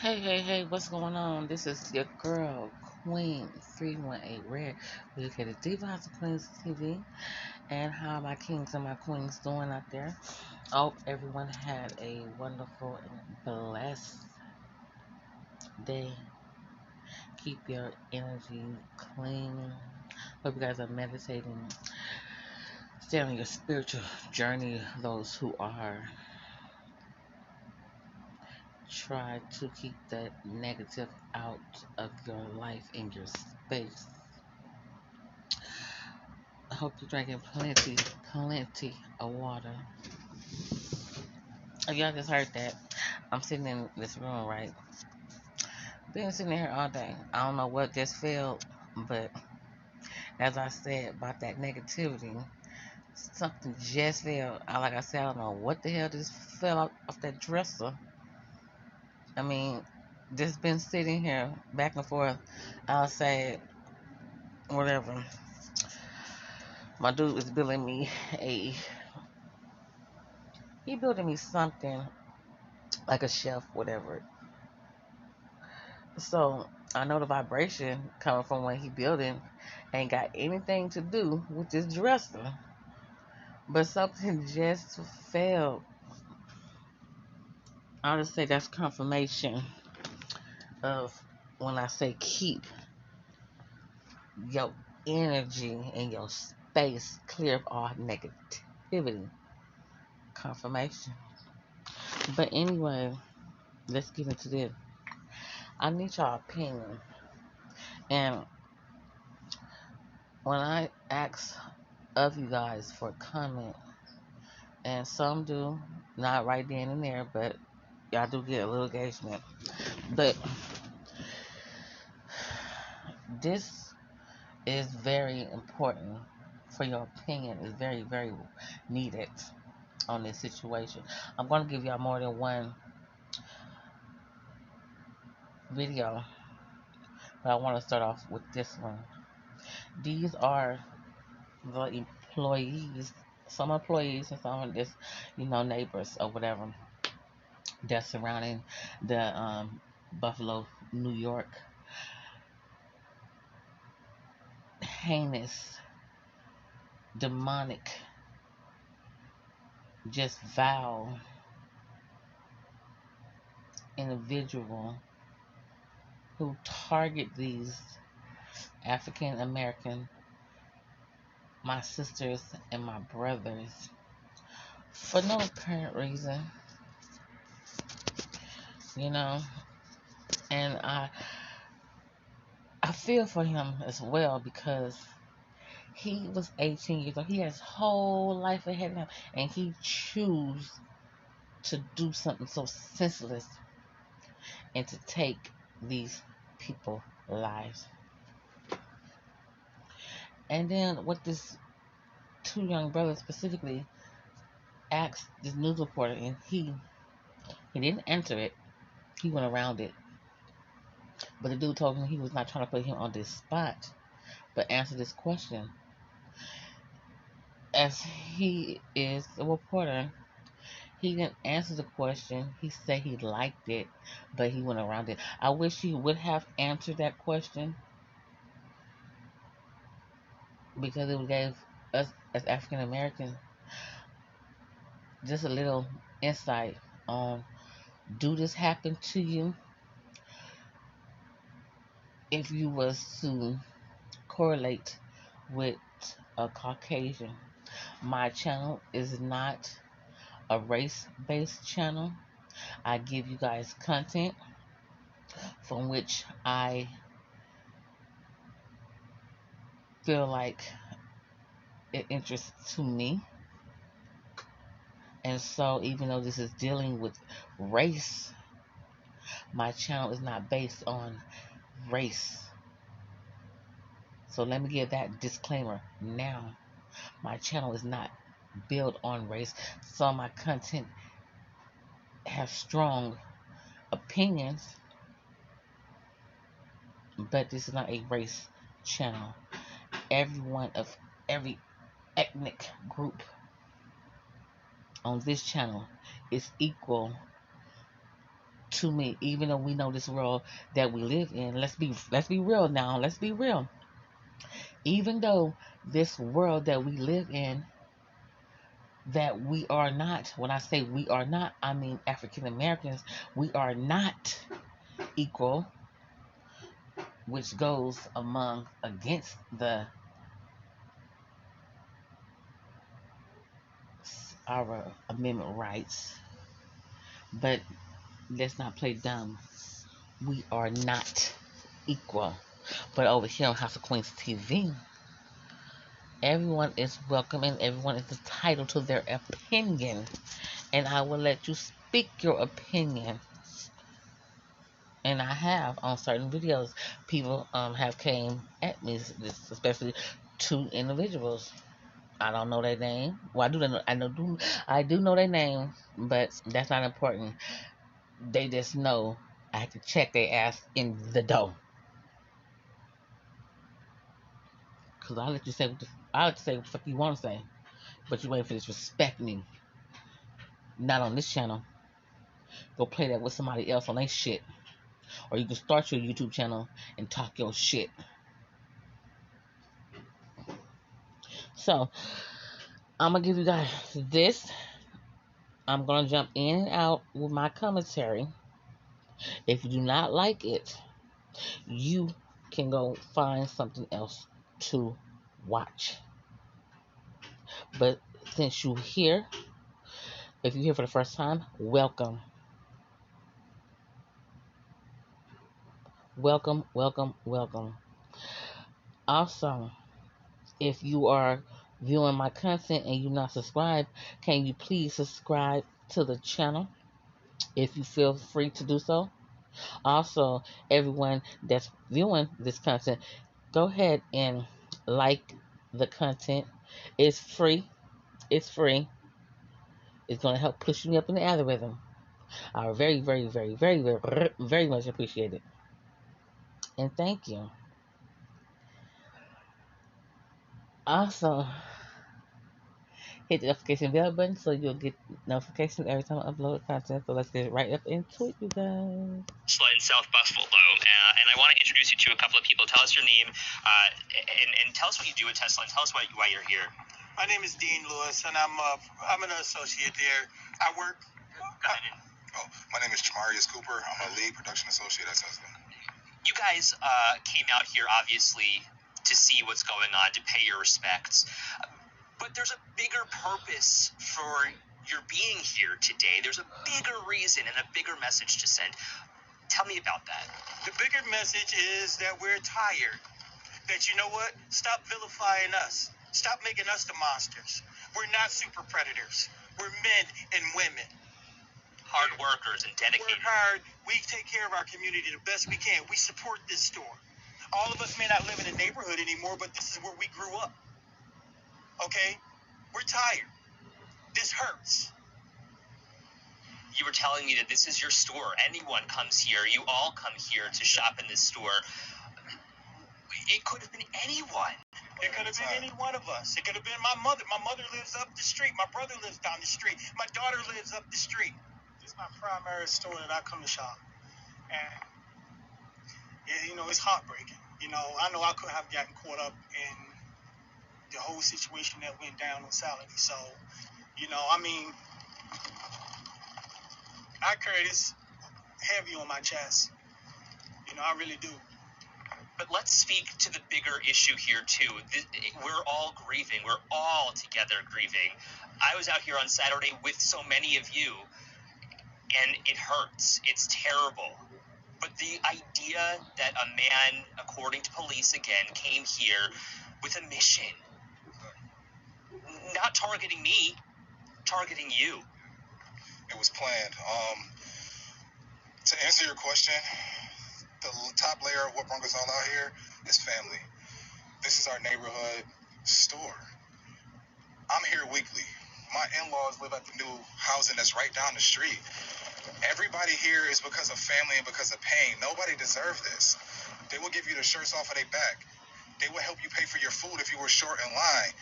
Hey, what's going on? This is your girl, Queen 318 Red. We look at the Diva House of Queens TV and how my kings and my queens doing out there. I hope everyone had a wonderful and blessed day. Keep your energy clean. Hope you guys are meditating. Stay on your spiritual journey. Those who are, try to keep that negative out of your life and your space. I hope you're drinking plenty of water. Oh, y'all just heard that. I'm sitting in this room, right? Been sitting here all day. I don't know what just felt, but as I said about that negativity, something just fell. Like I said, I don't know what the hell just fell off that dresser. I mean, just been sitting here back and forth. I'll say whatever. My dude is building me a. He building me something like a shelf, whatever. So I know the vibration coming from when he building ain't got anything to do with this dresser. But something just fell. I'll just say that's confirmation of when I say keep your energy and your space clear of all negativity. Confirmation. But anyway, let's get into this. I need y'all opinion. And when I ask of you guys for comment, and some do, not right then and there, but y'all do get a little engagement. But this is very important for your opinion. Is very needed on this situation. I'm going to give y'all more than one video, but I want to start off with this one. These are the employees, some employees and some of this, neighbors or whatever that's surrounding the Buffalo, New York heinous, demonic, just vile individual who target these African American, my sisters and my brothers, for no apparent reason, you know. And I feel for him as well because he was 18 years old. He has his whole life ahead of him, and he choose to do something so senseless and to take these people's lives. And then what this two young brothers specifically asked this news reporter, and he didn't answer it. He went around it. But the dude told him he was not trying to put him on this spot, but answer this question. As he is a reporter, he didn't answer the question. He said he liked it, but he went around it. I wish he would have answered that question because it gave us as African Americans just a little insight on, do this happen to you if you was to correlate with a Caucasian. My channel is not a race-based channel. I give you guys content from which I feel like it interests to me. And so even though this is dealing with race, my channel is not based on race. So let me give that disclaimer now. My channel is not built on race. So my content has strong opinions, but this is not a race channel. Everyone of every ethnic group on this channel is equal to me, even though we know this world that we live in. Let's be real now. Let's be real. Even though this world that we live in, that we are not, when I say we are not, I mean African Americans, we are not equal, which goes against our amendment rights. But let's not play dumb. We are not equal. But over here on House of Queens TV, everyone is welcome and everyone is entitled to their opinion. And I will let you speak your opinion. And I have on certain videos, people have came at me, especially two individuals. I don't know their name. Well, I do know their name, but that's not important. They just know I have to check their ass in the door. Cause I'll let you say what the fuck you want to say, but you ain't for disrespect me. Not on this channel. Go play that with somebody else on their shit, or you can start your YouTube channel and talk your shit. So I'm gonna give you guys this. I'm gonna jump in and out with my commentary. If you do not like it, you can go find something else to watch. But since you're here, if you're here for the first time, welcome. Welcome, welcome, welcome. Also, if you are viewing my content and you're not subscribed, can you please subscribe to the channel if you feel free to do so? Also, everyone that's viewing this content, go ahead and like the content. It's free. It's free. It's going to help push me up in the algorithm. I very, very, very, very, very, very much appreciate it. And thank you. Also, hit the notification bell button so you'll get notifications every time I upload content. So let's get right up into it, you guys. In South Buffalo, and I want to introduce you to a couple of people. Tell us your name, and tell us what you do at Tesla, and tell us why you're here. My name is Dean Lewis, and I'm an associate there. I work. My name is Jamarius Cooper. I'm a lead production associate at Tesla. You guys came out here obviously to see what's going on, to pay your respects, but there's a bigger purpose for your being here today. There's a bigger reason and a bigger message to send. Tell me about that. The bigger message is that we're tired. That, you know what? Stop vilifying us. Stop making us the monsters. We're not super predators. We're men and women. Hard workers and dedicated. Work hard. We take care of our community the best we can. We support this store. All of us may not live in a neighborhood anymore, but this is where we grew up. Okay? We're tired. This hurts. You were telling me that this is your store. Anyone comes here. You all come here to shop in this store. It could have been anyone. It could have been any one of us. It could have been my mother. My mother lives up the street. My brother lives down the street. My daughter lives up the street. This is my primary store that I come to shop. And, you know, it's heartbreaking. You know I could have gotten caught up in the whole situation that went down on Saturday. So, you know, I mean, I carry this heavy on my chest. You know, I really do. But let's speak to the bigger issue here, too. We're all grieving. We're all together grieving. I was out here on Saturday with so many of you, and it hurts. It's terrible. But the idea that a man, according to police again, came here with a mission, not targeting me, targeting you. It was planned. To answer your question, the top layer of what brung us all out here is family. This is our neighborhood store. I'm here weekly. My in-laws live at the new housing that's right down the street. Everybody here is because of family and because of pain. Nobody deserves this. They will give you the shirts off of their back. They will help you pay for your food if you were short in line.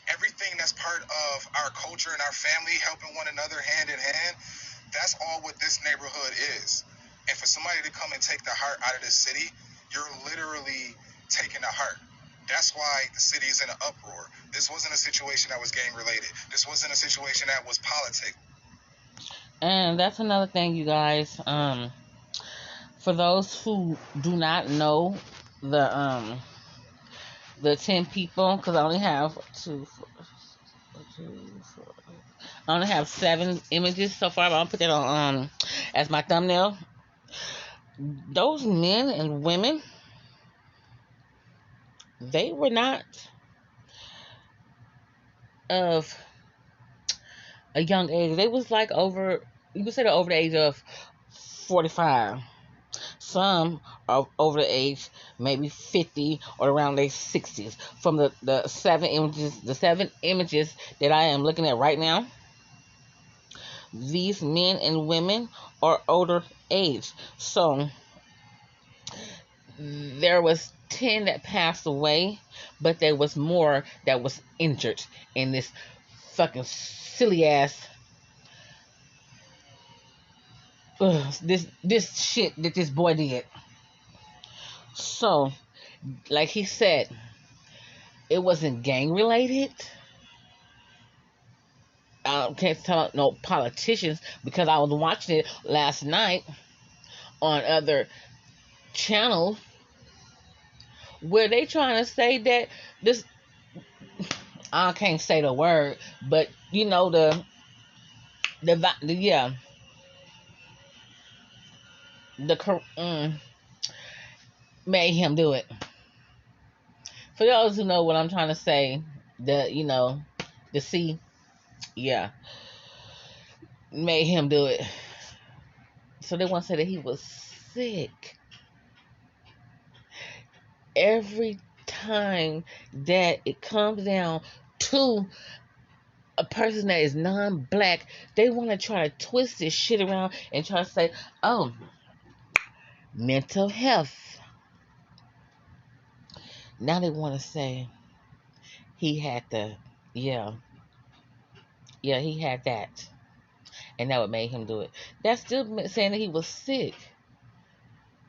Everything that's part of our culture and our family, helping one another hand in hand, that's all what this neighborhood is. somebody to come and take the heart out of the city, you're literally taking the heart. That's why the city is in an uproar. This wasn't a situation that was gang related. This wasn't a situation that was politics. And that's another thing, you guys. For those who do not know the 10 people, because I only have I only have 7 images so far, but I'll put that on as my thumbnail. Those men and women, they were not of a young age. They was like over, you could say they're over the age of 45. Some are over the age, maybe 50 or around their 60s. From the 7 images that I am looking at right now, these men and women are older age. So there was 10 that passed away, but there was more that was injured in this fucking silly ass this shit that this boy did. So, like he said, it wasn't gang related. I can't tell no politicians, because I was watching it last night on other channels where they trying to say that this, I can't say the word, but you know the made him do it. For those who know what I'm trying to say, the C, made him do it. So they want to say that he was sick. Every time that it comes down to a person that is non-black, they want to try to twist this shit around and try to say, oh, mental health. Now they want to say he had he had that, and that would make him do it. That's still saying that he was sick.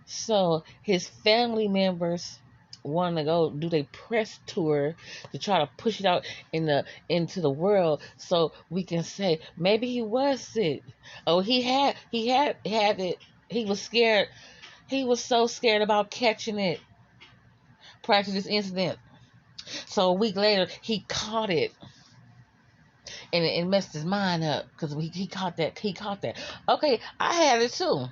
So his family members want to go do their press tour to try to push it out into the world, so we can say maybe he was sick. Oh, he had it. He was scared. He was so scared about catching it prior to this incident. So a week later, he caught it, and it messed his mind up because he caught that. Okay, I had it too.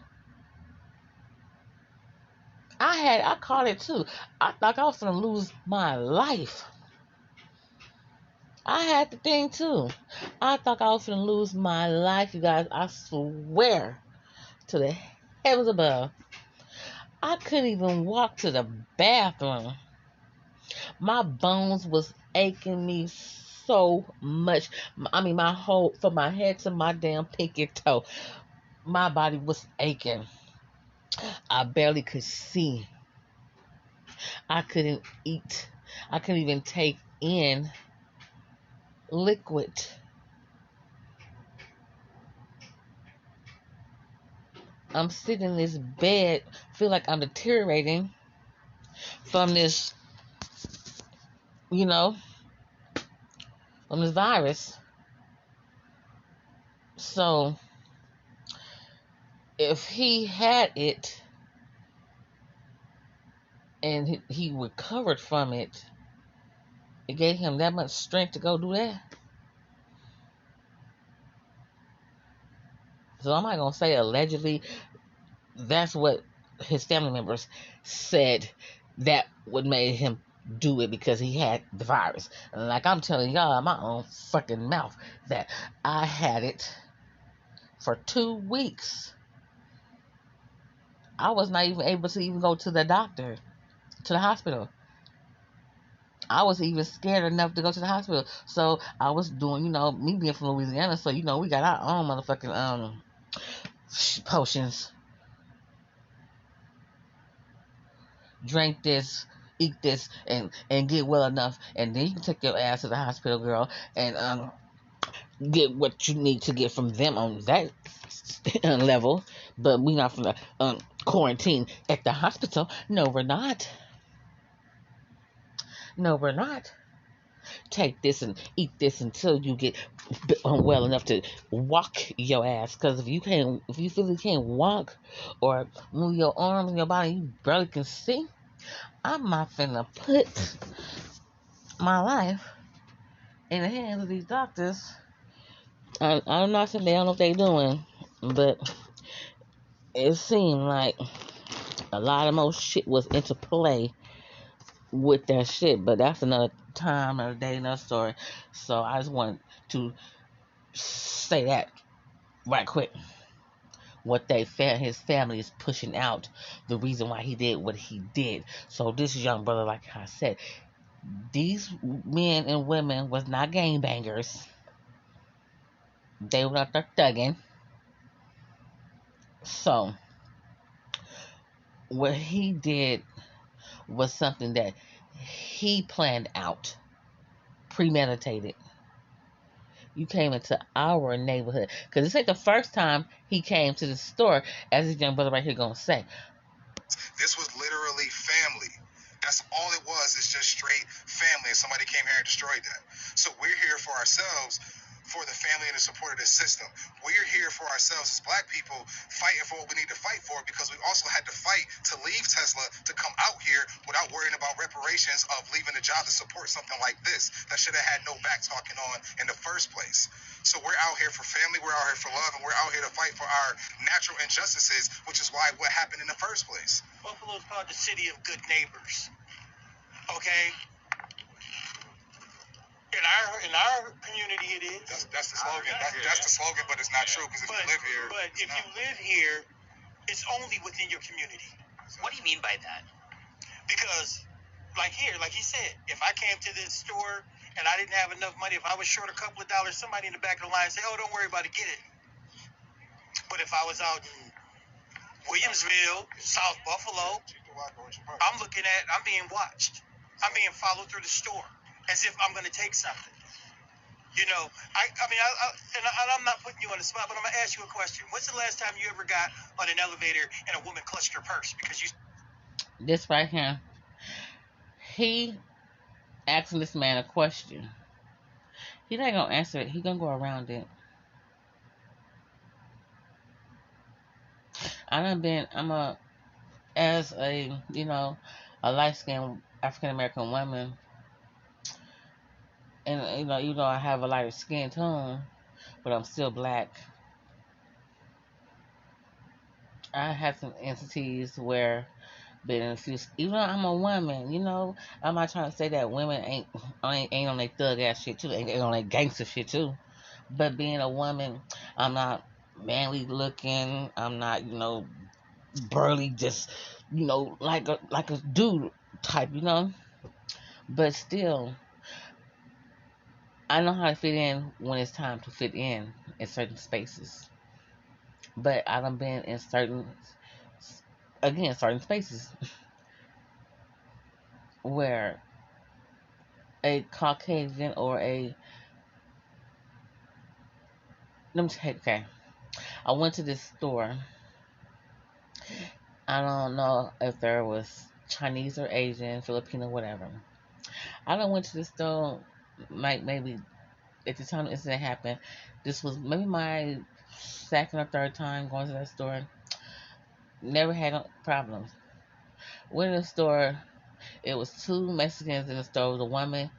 I caught it too. I thought I was gonna lose my life. I had the thing too. I thought I was gonna lose my life, you guys. I swear to the heavens above, I couldn't even walk to the bathroom. My bones was aching me so much. I mean, from my head to my damn pinky toe, my body was aching. I barely could see. I couldn't eat. I couldn't even take in liquid. I'm sitting in this bed, feel like I'm deteriorating from this, from this virus. So, if he had it and he recovered from it, it gave him that much strength to go do that. So I'm not going to say allegedly. That's what his family members said that would make him do it, because he had the virus. And like I'm telling y'all in my own fucking mouth that I had it for 2 weeks. I was not even able to even go to the doctor, to the hospital. I was even scared enough to go to the hospital. So I was doing, me being from Louisiana, so we got our own motherfucking potions. Drink this, eat this, and get well enough, and then you can take your ass to the hospital, girl, and get what you need to get from them on that level. But we not from the quarantine at the hospital. No, we're not. No, we're not. Take this and eat this until you get well enough to walk your ass. Because if you physically can't walk or move your arms and your body, you barely can see. I'm not finna put my life in the hands of these doctors. I'm not saying they don't know what they're doing, but it seemed like a lot of more shit was into play with that shit. But that's another time, another day, another story. So I just want to say that right quick. What his family is pushing out, the reason why he did what he did. So this young brother, like I said, these men and women was not gangbangers. They were out there thugging. So what he did was something that he planned out, premeditated. You came into our neighborhood because this ain't the first time he came to the store, as this young brother right here gonna say. This was literally family. That's all it was. It's just straight family. And somebody came here and destroyed that. So we're here for ourselves, for the family and the support of this system. We're here for ourselves as black people, fighting for what we need to fight for, because we also had to fight to leave Tesla to come out here without worrying about reparations of leaving a job to support something like this that should have had no back talking on in the first place. So we're out here for family, we're out here for love, and we're out here to fight for our natural injustices, which is why what happened in the first place. Buffalo's called the city of good neighbors. Okay? In our community, it is. That's the slogan. That's the slogan, but it's not true, because if you live here. But if you live here, it's only within your community. What do you mean by that? Because, like he said, if I came to this store and I didn't have enough money, if I was short a couple of dollars, somebody in the back of the line say, "Oh, don't worry about it, get it." But if I was out in Williamsville, South Buffalo, I'm being watched. I'm being followed through the store as if I'm going to take something. You know, I'm not putting you on the spot, but I'm going to ask you a question. When's the last time you ever got on an elevator and a woman clutched your purse because you... This right here. He asking this man a question. He not going to answer it. He going to go around it. As a light-skinned African-American woman, and even though I have a lighter skin tone, but I'm still black, I had some entities where, even though I'm a woman, I'm not trying to say that women ain't on their thug ass shit too, ain't on their gangster shit too, but being a woman, I'm not manly looking, I'm not, burly, just, like a dude type, but still, I know how to fit in when it's time to fit in certain spaces. But I done been in certain spaces where a Caucasian or okay. I went to this store. I don't know if there was Chinese or Asian, Filipino, whatever. I done went to the store, maybe at the time the incident happened. This was maybe my second or third time going to that store. Never had no problems. Went in the store. It was two Mexicans in the store. It was a woman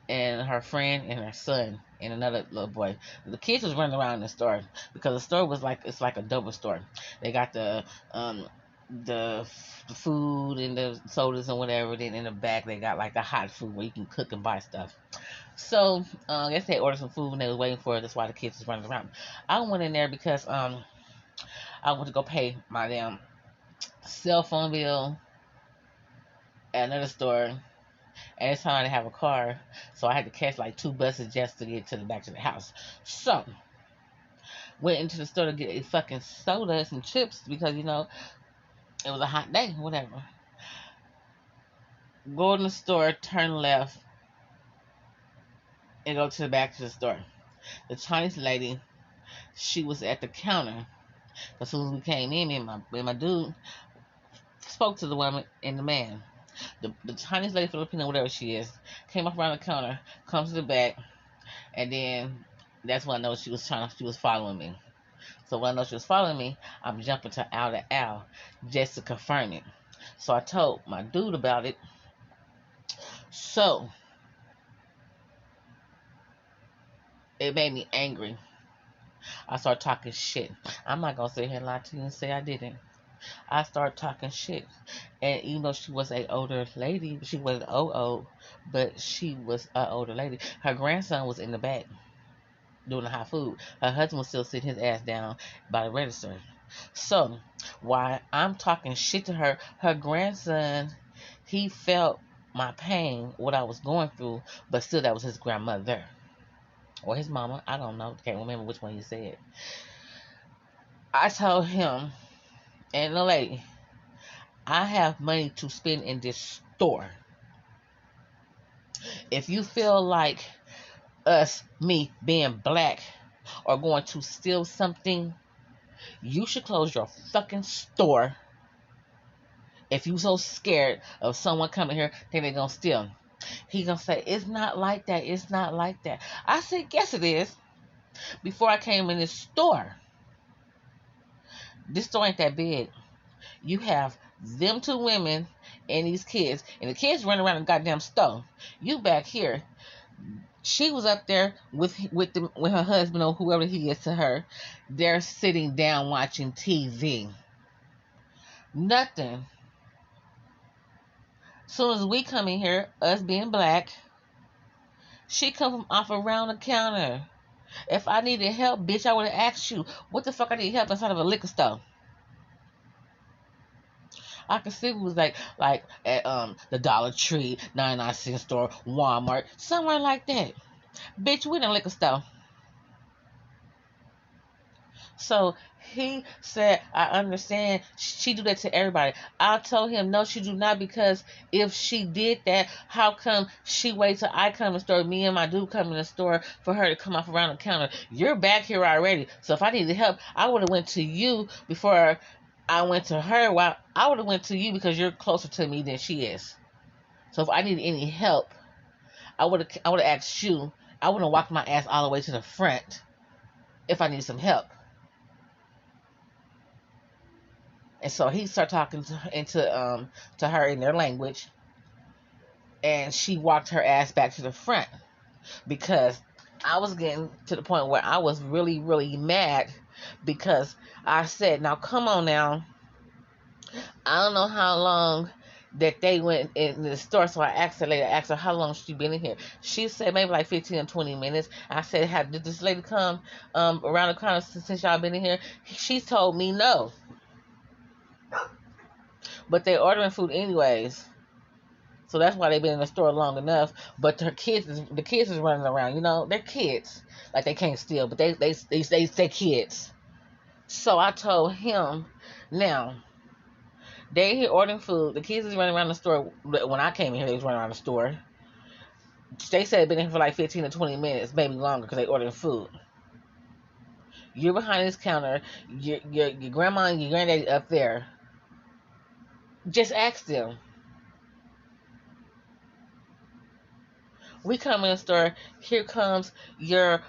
and her friend and her son and another little boy. The kids was running around in the store because the store was it's like a double store. They got the food and the sodas and whatever. Then in the back they got like the hot food where you can cook and buy stuff. So I guess they ordered some food and they was waiting for it. That's why the kids was running around. I went in there because I went to go pay my damn cell phone bill at another store. And this time I didn't have a car, so I had to catch like 2 buses just to get to the back of the house. So went into the store to get a fucking soda and chips because it was a hot day, whatever. Go in the store, turn left, and go to the back of the store. The Chinese lady, she was at the counter. As soon as we came in, me and my dude spoke to the woman and the man. The Chinese lady, Filipino, whatever she is, came up around the counter, comes to the back, and then that's when I know she was following me. So when I know she was following me, I'm jumping to aisle to aisle just to confirm it. So I told my dude about it. So it made me angry. I started talking shit. I'm not gonna sit here and lie to you and say I didn't. I started talking shit. And even though she was an older lady, she wasn't old, but she was an older lady. Her grandson was in the back doing the hot food. Her husband was still sitting his ass down by the register. So while I'm talking shit to her, her grandson, he felt my pain, what I was going through, but still that was his grandmother. Or his mama. I don't know. Can't remember which one he said. I told him, and the lady, I have money to spend in this store. If you feel like me being black, are going to steal something, you should close your fucking store. If you so scared of someone coming here, think they're gonna steal. He gonna say, it's not like that, it's not like that. I said, yes it is. Before I came in this store ain't that big. You have them two women and these kids, and the kids running around the goddamn store. You back here. She was up there with her husband or whoever he is to her. They're sitting down watching TV. Nothing. Soon as we come in here, us being black, she come from off around the counter. If I needed help, bitch, I would have asked you. What the fuck I need help inside of a liquor store? I could see it was like at the Dollar Tree, 99-cent store, Walmart, somewhere like that. Bitch, we in a liquor store. So he said, I understand she do that to everybody. I told him, no, she do not, because if she did that, how come she wait till I come in the store, me and my dude come in the store for her to come off around the counter? You're back here already. So if I needed help, I would have went to you before I went to her. Well, I would have went to you because you're closer to me than she is. So if I needed any help, I would have asked you. I wouldn't have walked my ass all the way to the front if I needed some help. And so he started talking to her in their language, and she walked her ass back to the front because I was getting to the point where I was really, really mad because I said, now come on now. I don't know how long that they went in the store, so I asked her how long she been in here. She said maybe like 15 or 20 minutes. I said, did this lady come around the corner since y'all been in here? She told me no. But they ordering food anyways, so that's why they've been in the store long enough. But the kids is running around. You know, they're kids. Like they can't steal, but they kids. So I told him, now they here ordering food. The kids is running around the store. When I came in here, they was running around the store. They said they've been in here for like 15 to 20 minutes, maybe longer, because they ordering food. You're behind this counter. Your grandma and your granddaddy up there. Just ask them. We come in the store. Here comes your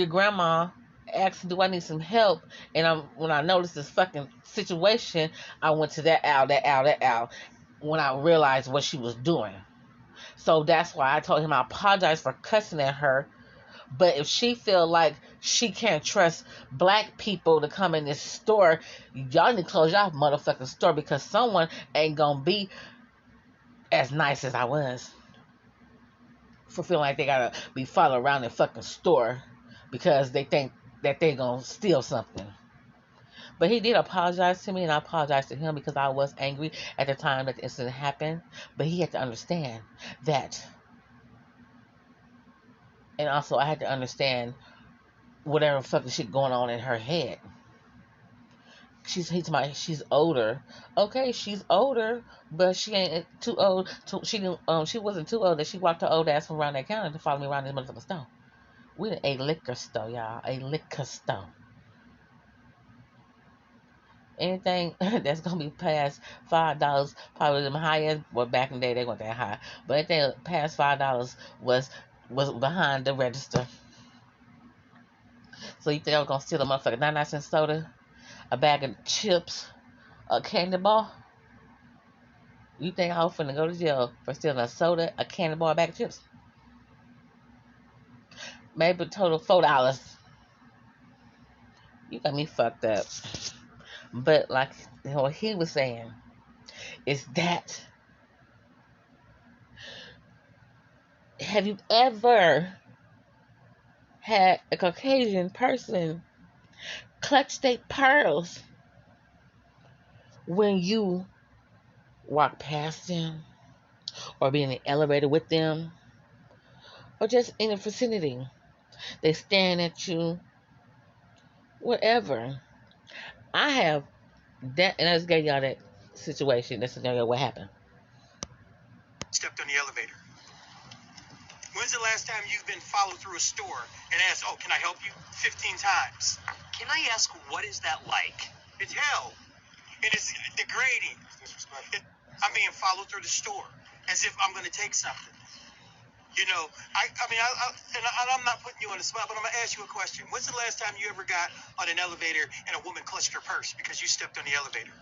grandma asking, "Do I need some help?" And when I noticed this fucking situation, I went to that aisle. When I realized what she was doing, so that's why I told him I apologize for cussing at her. But if she feel like she can't trust black people to come in this store, y'all need to close y'all motherfucking store, because someone ain't gonna be as nice as I was for feeling like they gotta be followed around the fucking store because they think that they gonna steal something. But he did apologize to me, and I apologized to him because I was angry at the time that the incident happened. But he had to understand that. And also, I had to understand whatever fucking shit going on in her head. She's older. Okay, she's older, but she ain't too old. She wasn't too old that she walked her old ass from around that counter to follow me around this motherfucking store. We're a liquor store, y'all. A liquor store. Anything that's gonna be past $5, probably the highest. Well, back in the day they weren't that high, but anything past $5 was behind the register. So you think I was gonna steal a motherfucking 99-cent soda, a bag of chips, a candy bar? You think I was finna go to jail for stealing a soda, a candy bar, a bag of chips? Maybe a total $4. You got me fucked up. But like what he was saying is that, have you ever had a Caucasian person clutch their pearls when you walk past them, or be in the elevator with them, or just in the vicinity? They staring at you, whatever. I have that, and I just gave y'all that situation, that scenario, what happened. Stepped on the elevator. When's the last time you've been followed through a store and asked, "Oh, can I help you?" 15 times. Can I ask, what is that like? It's hell. And it's degrading. I'm being followed through the store as if I'm going to take something. You know, I'm not putting you on the spot, but I'm going to ask you a question. When's the last time you ever got on an elevator and a woman clutched her purse because you stepped on the elevator?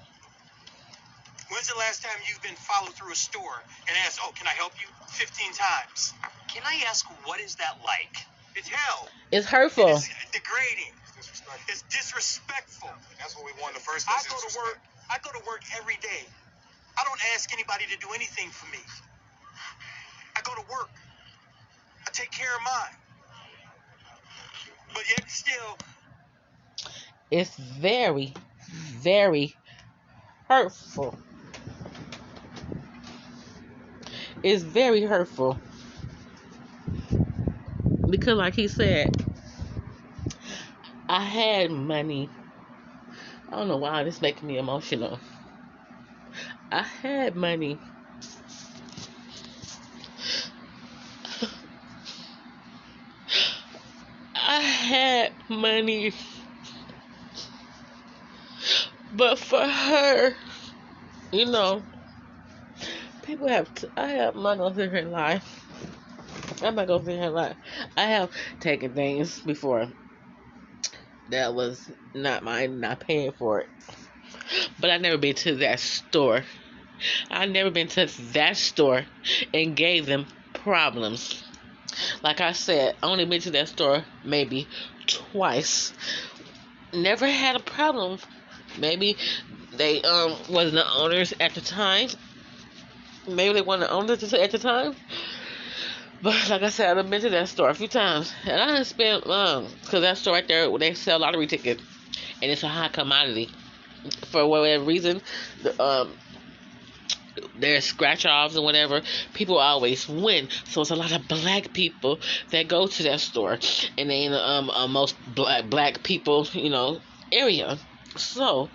When's the last time you've been followed through a store and asked, "Oh, can I help you?" 15 times. Can I ask, what is that like? It's hell. It's hurtful. It's degrading. It's disrespectful. That's what we want in the first place. I go to work every day. I don't ask anybody to do anything for me. I go to work. I take care of mine. But yet still, it's very, very hurtful. It's very hurtful. Because like he said, I had money. I don't know why this making me emotional. I had money. I had money. But for her, you know, people have I'm not gonna sit here and lie. I'm not gonna sit here and lie. I have taken things before that was not mine, not paying for it. But I've never been to that store. I've never been to that store and gave them problems. Like I said, I only been to that store maybe twice. Never had a problem. Maybe they wasn't the owners at the time. Maybe they weren't the owners at the time. But like I said, I've been to that store a few times, and I didn't spend because that store right there, they sell lottery tickets, and it's a high commodity. For whatever reason, there's scratch offs and whatever. People always win, so it's a lot of black people that go to that store, and they in the most black people, area. So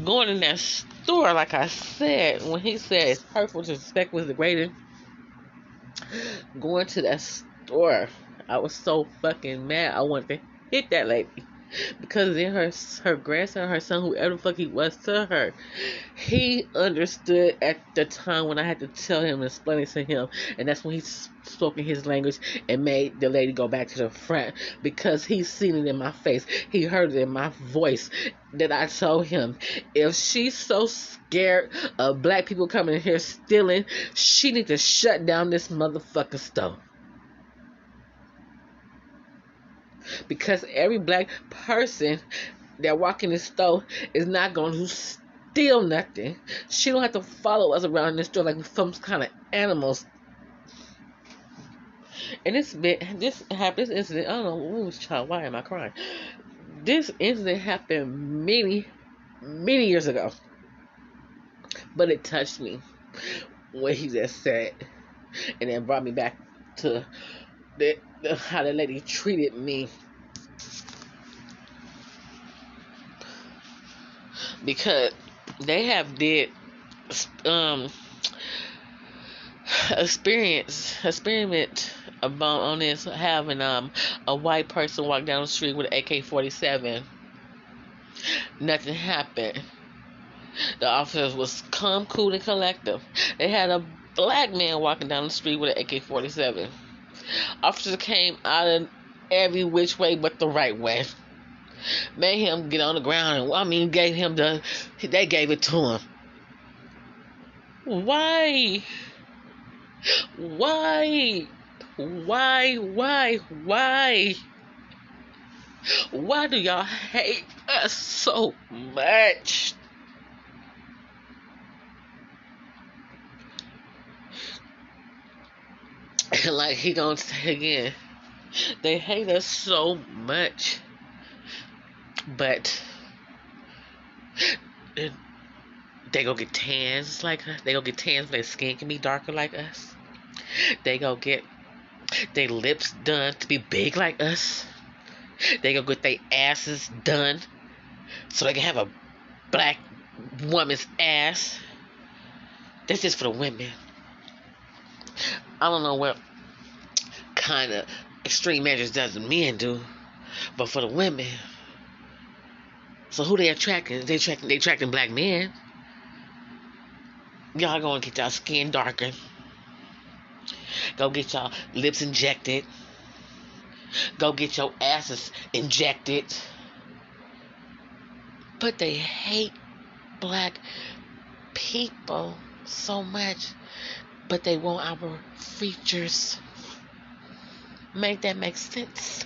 going in that store, like I said, when he said it's hurtful, disrespect was degrading. Going to that store, I was so fucking mad. I wanted to hit that lady. Because then her grandson, her son, whoever the fuck he was to her, he understood at the time when I had to tell him and explain it to him, and that's when he spoke in his language and made the lady go back to the front, because he seen it in my face, he heard it in my voice, that I told him, if she's so scared of black people coming in here stealing, she need to shut down this motherfucking store. Because every black person that walk in the store is not going to steal nothing. She don't have to follow us around this store like some kind of animals. And this incident, I don't know, child, why am I crying? This incident happened many years ago. But it touched me what he just said. And it brought me back to how the lady treated me. Because they have did experiment about on this having a white person walk down the street with an AK-47. Nothing happened. The officers was calm, cool, and collective. They had a black man walking down the street with an AK-47. Officers came out of every which way but the right way. Made him get on the ground, and they gave it to him. Why? Why? Why do y'all hate us so much? And like he gonna say again, they hate us so much, but they go get tans like us. They go get tans, but their skin can be darker like us. They go get their lips done to be big like us. They go get their asses done so they can have a black woman's ass. That's just for the women. I don't know what kind of extreme measures does the men do, but for the women. So who they attracting? They attracting black men. Y'all gonna get y'all skin darkened. Go get y'all lips injected. Go get your asses injected. But they hate black people so much. But they want our features. Make that make sense?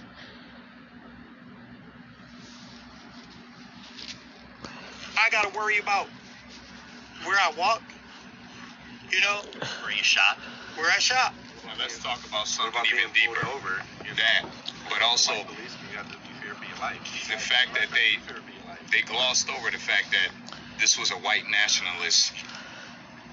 I gotta worry about where I walk. You know, Where you shop? where I shop. Well, let's talk about something even deeper over that, but also the fact that they glossed over the fact that this was a white nationalist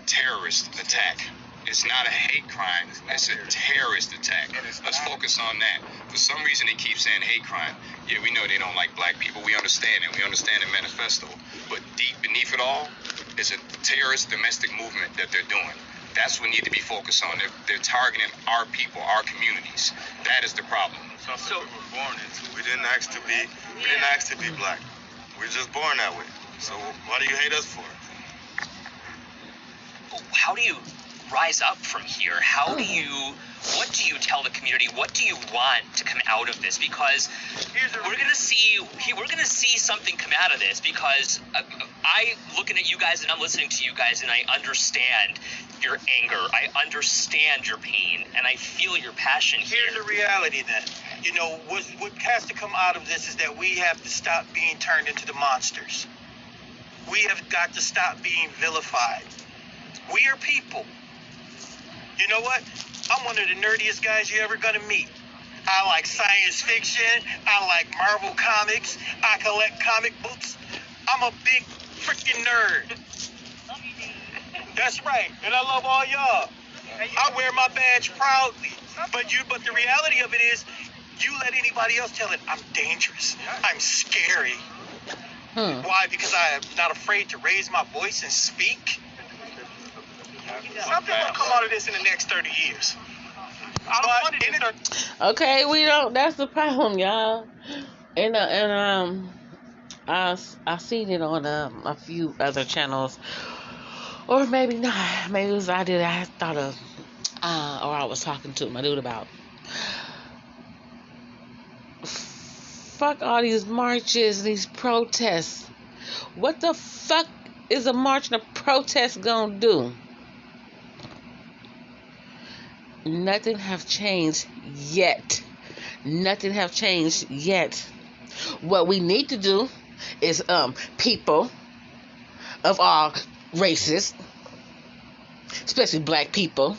terrorist attack. It's not a hate crime. It's a terrorist attack. Let's focus on that. For some reason, they keep saying hate crime. Yeah, we know they don't like black people. We understand it. We understand the manifesto. But deep beneath it all is a terrorist domestic movement that they're doing. That's what we need to be focused on. They're targeting our people, our communities. That is the problem. Something we were born into. We didn't ask to be black. We're just born that way. So why do you hate us for it? How do you rise up from here? What do you tell the community? What do you want to come out of this? Because we're gonna see something come out of this. Because I looking at you guys and I'm listening to you guys and I understand your anger. I understand your pain and I feel your passion here. Here's the reality then. You know, what has to come out of this is that we have to stop being turned into the monsters. We have got to stop being vilified. We are people. You know what? I'm one of the nerdiest guys you're ever gonna meet. I like science fiction. I like Marvel comics. I collect comic books. I'm a big freaking nerd. That's right. And I love all y'all. I wear my badge proudly. But the reality of it is, you let anybody else tell it, I'm dangerous. I'm scary. Why? Because I am not afraid to raise my voice and speak. Something will come out of this in the next 30 years. Okay, we don't. That's the problem, y'all. And I seen it on a few other channels, or maybe not. Maybe it was I thought of, or I was talking to my dude about. Fuck all these marches, these protests. What the fuck is a march and a protest gonna do? Nothing have changed yet. Nothing have changed yet. What we need to do is people of all races, especially black people,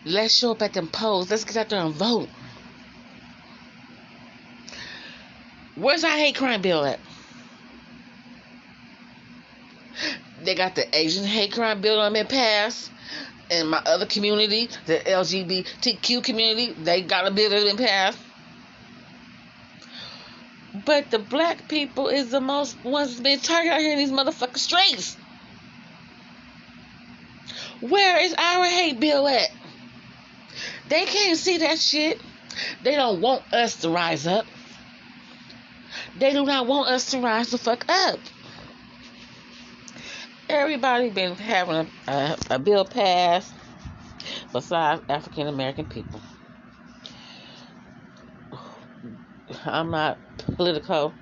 let's show up at them polls. Let's get out there and vote. Where's our hate crime bill at? They got the Asian hate crime bill on been passed. And my other community, the LGBTQ community, they got a bill that's been passed. But the black people is the most ones been targeted out here in these motherfucking streets. Where is our hate bill at? They can't see that shit. They don't want us to rise up. They do not want us to rise the fuck up. Everybody been having a bill passed besides African American people. I'm not political,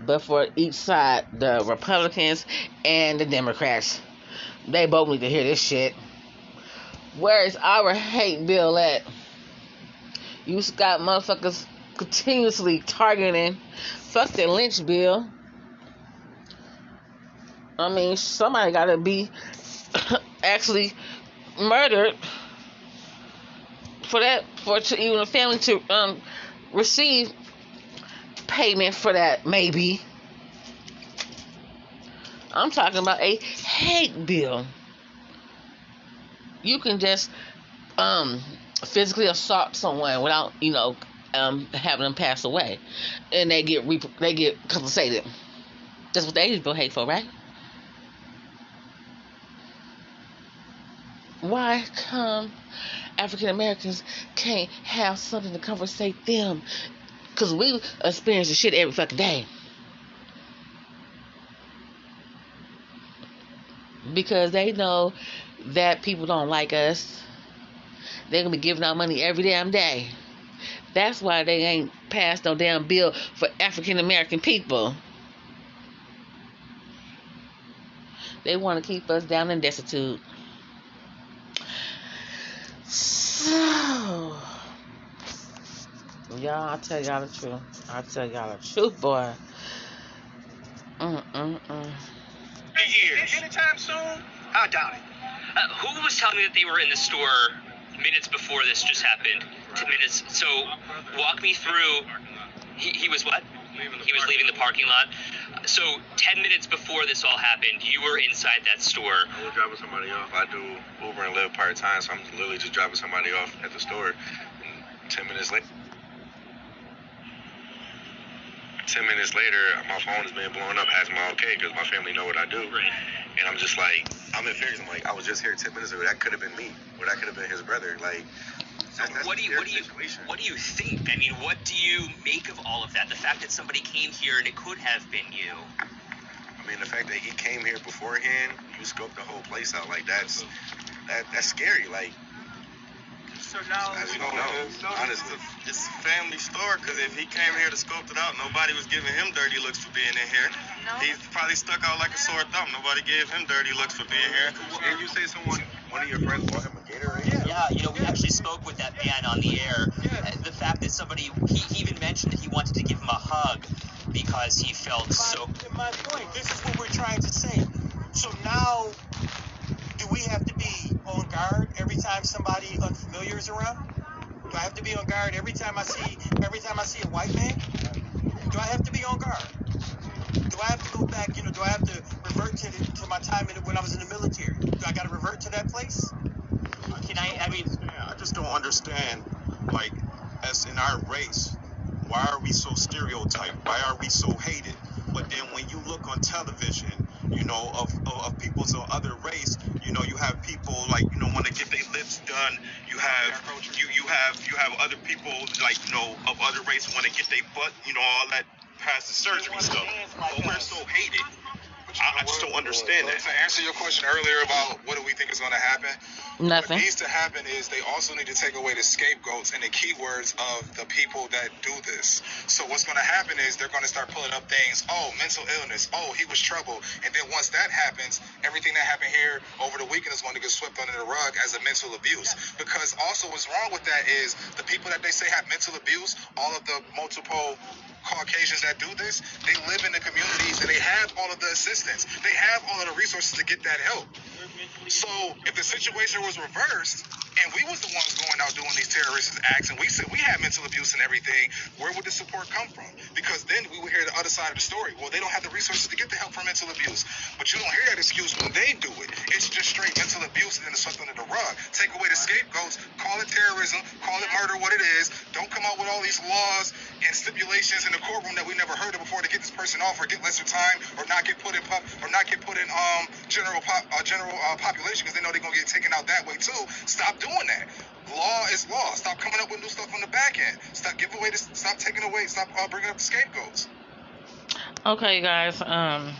but for each side, the Republicans and the Democrats, they both need to hear this shit. Where is our hate bill at? You got motherfuckers continuously targeting. Fuck the lynch bill. I mean, somebody gotta be actually murdered for that, for even a family to receive payment for that, maybe. I'm talking about a hate bill. You can just physically assault someone without, having them pass away, and they get compensated. That's what the hate bill hate for, right? Why come African Americans can't have something to compensate them? Because we experience the shit every fucking day. Because they know that people don't like us. They're going to be giving out money every damn day. That's why they ain't passed no damn bill for African American people. They want to keep us down and destitute. So, y'all, I'll tell y'all the truth. I'll tell y'all the truth, boy. Anytime soon? I doubt it. Who was telling me that they were in the store minutes before this just happened? 10 minutes. So, walk me through. He was what? He was leaving the parking lot. So, 10 minutes before this all happened, you were inside that store. I was dropping somebody off. I do Uber and Lyft part-time, so I'm literally just dropping somebody off at the store. And 10 minutes later, my phone is being blown up, asking me okay, because my family know what I do. Right. And I'm just like, I'm in fears. I'm like, I was just here 10 minutes ago. That could have been me, or that could have been his brother. Like, what do you think? I mean, what do you make of all of that? The fact that somebody came here and it could have been you. I mean, the fact that he came here beforehand, you scoped the whole place out. Like, that's scary. Like, So now, as you don't know, honestly, It's a family store, because if he came here to scope it out, nobody was giving him dirty looks for being in here. He probably stuck out like a sore thumb. Nobody gave him dirty looks for being here. and you say one of your friends bought him a Gatorade? Yeah, we actually spoke with that man on the air. The fact that he even mentioned that he wanted to give him a hug because he felt so... My point, this is what we're trying to say. So now, do we have to be on guard every time somebody unfamiliar is around? Do I have to be on guard every time I see a white man? Do I have to be on guard? Do I have to go back, do I have to revert to my time when I was in the military? Do I got to revert to that place? I just don't understand, like, as in our race, why are we so stereotyped? Why are we so hated? But then when you look on television, of people of other race, you have people like, want to get their lips done. You have other people like, of other race want to get their butt, all that past the surgery stuff. But we're so hated. I just don't understand that. To answer your question earlier about what do we think is going to happen, Nothing. what needs to happen is they also need to take away the scapegoats and the keywords of the people that do this. So what's going to happen is they're going to start pulling up things, mental illness, he was trouble. And then once that happens, everything that happened here over the weekend is going to get swept under the rug as a mental abuse. Because also what's wrong with that is the people that they say have mental abuse, all of the multiple Caucasians that do this, they live in the communities and they have all of the assistance. They have all of the resources to get that help. So if the situation was reversed, and we was the ones going out doing these terrorist acts, and we said we had mental abuse and everything, where would the support come from? Because then we would hear the other side of the story. Well, they don't have the resources to get the help for mental abuse. But you don't hear that excuse when they do it. It's just straight mental abuse and then it's swept under the rug. Take away the scapegoats, call it terrorism, call it murder, what it is. Don't come out with all these laws and stipulations in the courtroom that we never heard of before to get this person off or get lesser time or not get put in general population, because they know they're gonna get taken out that way too. Stop doing that. Law is law. Stop coming up with new stuff on the back end. Stop taking away. Stop bringing up the scapegoats. Okay, guys. I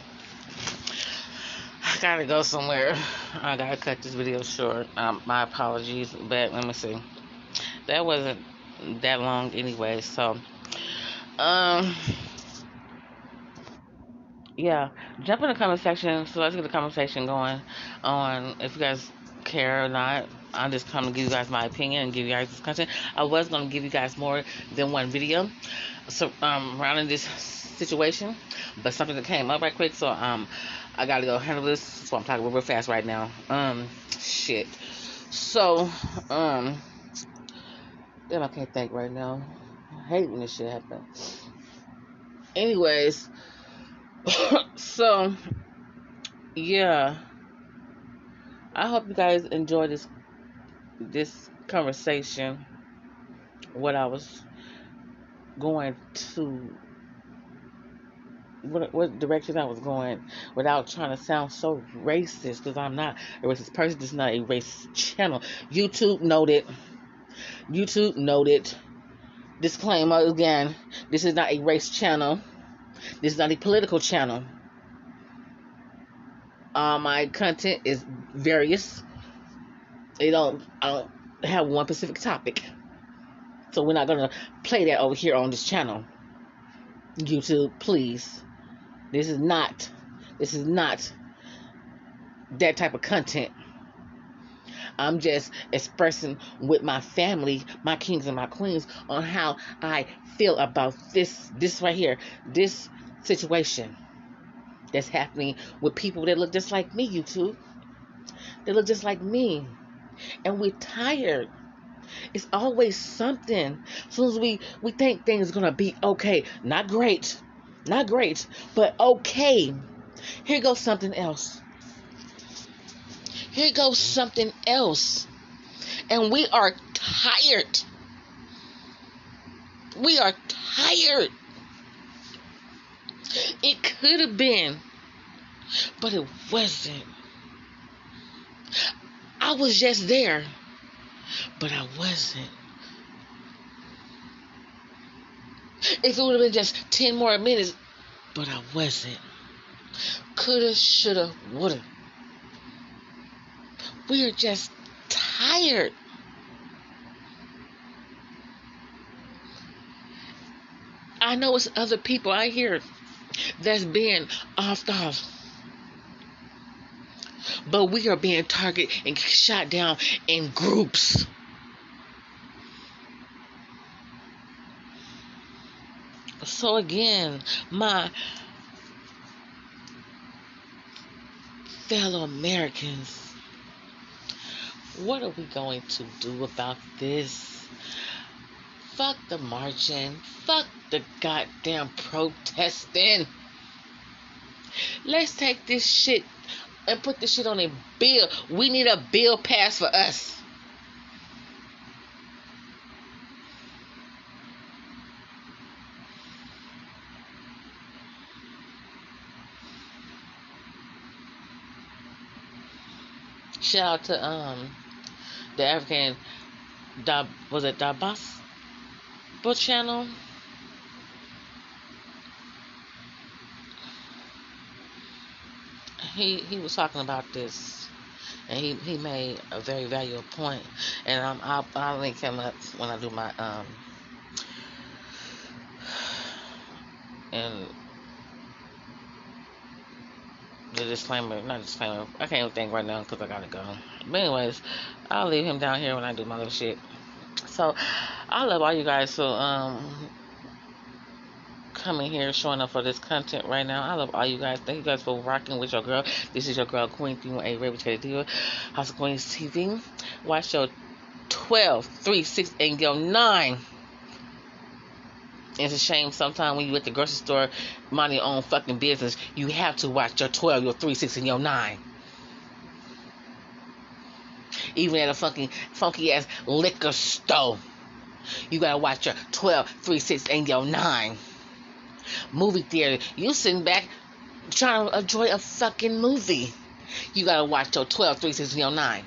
gotta go somewhere. I gotta cut this video short. My apologies, but let me see. That wasn't that long anyway. So, yeah. Jump in the comment section. So let's get the conversation going on if you guys care or not. I'm just coming to give you guys my opinion and give you guys this content. I was going to give you guys more than one video surrounding this situation, but something that came up right quick, so I gotta go handle this, so I'm talking real fast right now. Shit. So, damn, I can't think right now. I hate when this shit happens. Anyways, so, yeah. I hope you guys enjoy this conversation, what I was going to, what direction I was going, without trying to sound so racist, because I'm not a racist person. This is not a racist channel. YouTube noted. Disclaimer again, this is not a race channel. This is not a political channel. My content is various. I don't have one specific topic, so we're not gonna play that over here on this channel. YouTube, please. This is not that type of content. I'm just expressing with my family, my kings and my queens, on how I feel about this right here, this situation that's happening with people that look just like me, YouTube. They look just like me. And we're tired. It's always something. As soon as we think things are going to be okay. Not great, but okay. Here goes something else. And we are tired. It could have been, but it wasn't. I was just there, but I wasn't. If it would have been just 10 more minutes, but I wasn't. Coulda, shoulda, woulda. We are just tired. I know it's other people out here that's being offed off. But we are being targeted and shot down in groups. So again, my fellow Americans, what are we going to do about this? Fuck the marching. Fuck the goddamn protesting. Let's take this shit and put this shit on a bill. We need a bill passed for us. Shout out to the African Dabas channel. He was talking about this, and he made a very valuable point, and I'll link him up when I do my and the disclaimer, not disclaimer, I can't even think right now because I gotta go. But anyways, I'll leave him down here when I do my little shit. So I love all you guys for coming here, showing up for this content right now. I love all you guys. Thank you guys for rocking with your girl. This is your girl Queen 318 Reputed Diva, House of Queens TV. Watch your 12, 3, 6, and your 9. It's a shame sometimes when you at the grocery store, mind your own fucking business, you have to watch your 12, your 3, 6, and your 9. Even at a fucking funky ass liquor store, you gotta watch your 12, 3, 6, and your 9. Movie theater, you sitting back trying to enjoy a fucking movie, you gotta watch your 12, 3, 6, and your 9.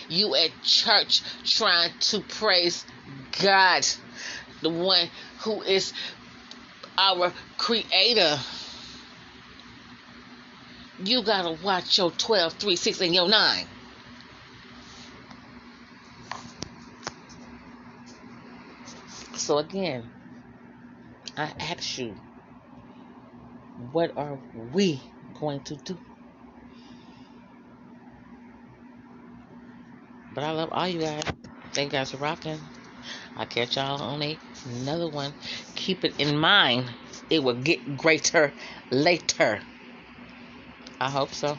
You at church trying to praise God, the one who is our creator. You gotta watch your 12, 3, 6, and your 9. So again, I ask you, what are we going to do? But I love all you guys. Thank you guys for rocking. I'll catch y'all on another one. Keep it in mind, it will get greater later. I hope so.